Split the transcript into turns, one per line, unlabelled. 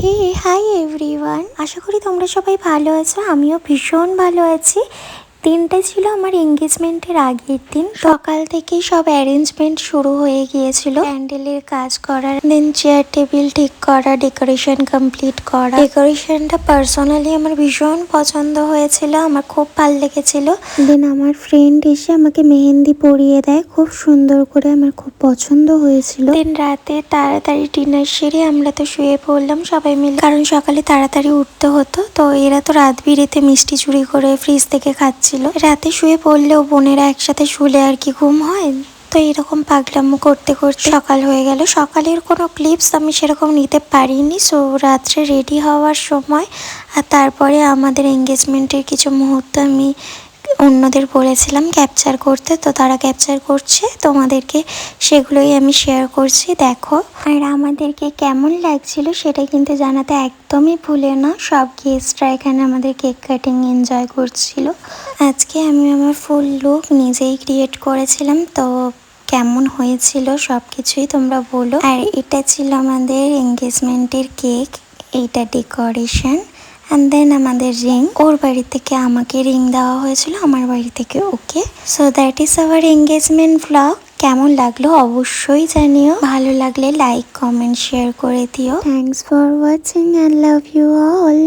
হে hi everyone, আশা করি তোমরা সবাই ভালো আছো। আমিও ভীষণ ভালো আছি। দিনটা ছিল আমার এঙ্গেজমেন্টের আগের দিন। সকাল থেকেই সব অ্যারেঞ্জমেন্ট শুরু হয়ে গিয়েছিল, প্যান্ডেলের কাজ করা, দেন চেয়ার টেবিল ঠিক করা, ডেকোরেশন কমপ্লিট করা। ডেকোরেশনটা পার্সোনালি আমার ভীষণ পছন্দ হয়েছিল, আমার খুব ভালো লেগেছিল। দেন আমার ফ্রেন্ড এসে আমাকে মেহেন্দি পরিয়ে দেয় খুব সুন্দর করে, আমার খুব পছন্দ হয়েছিল। দেন রাতে তাড়াতাড়ি ডিনার সেরে আমরা তো শুয়ে পড়লাম সবাই মিলে, কারণ সকালে তাড়াতাড়ি উঠতে হতো। তো এরা তো রাত বিরেতে মিষ্টি চুরি করে ফ্রিজ থেকে খাচ্ছিল। রাতে শুয়ে পড়লেও বোনেরা একসাথে শুলে আর কি ঘুম হয়। তো এরকম পাগলামো করতে করতে সকাল হয়ে গেল। সকালের কোনো ক্লিপস আমি সেরকম নিতে পারিনি। সো রাত্রে রেডি হওয়ার সময় আর তারপরে আমাদের এঙ্গেজমেন্টের কিছু মুহূর্ত আমি অন্যদের বলেছিলাম ক্যাপচার করতে, তো তারা ক্যাপচার করছে, তোমাদেরকে সেগুলোই আমি শেয়ার করছি। দেখো, আর আমাদেরকে কেমন লাগছিল সেটা কিন্তু জানাতে একদমই ভুলে না। সব গেস্টরা এখানে আমাদের কেক কাটিং এনজয় করছিল। আজকে আমি আমার ফুল লুক নিজেই ক্রিয়েট করেছিলাম, তো কেমন হয়েছিল সব কিছুই তোমরা বলো। আর এটা ছিল আমাদের এঙ্গেজমেন্টের কেক, এইটা ডেকোরেশন। অ্যান্ড দেন আমাদের রিং, ওর বাড়ি থেকে আমাকে রিং দেওয়া হয়েছিল, আমার বাড়ি থেকে okay. So that is our engagement vlog. কেমন লাগলো অবশ্যই জানিও, ভালো লাগলে লাইক কমেন্ট শেয়ার করে দিও। Thanks for watching and love you all.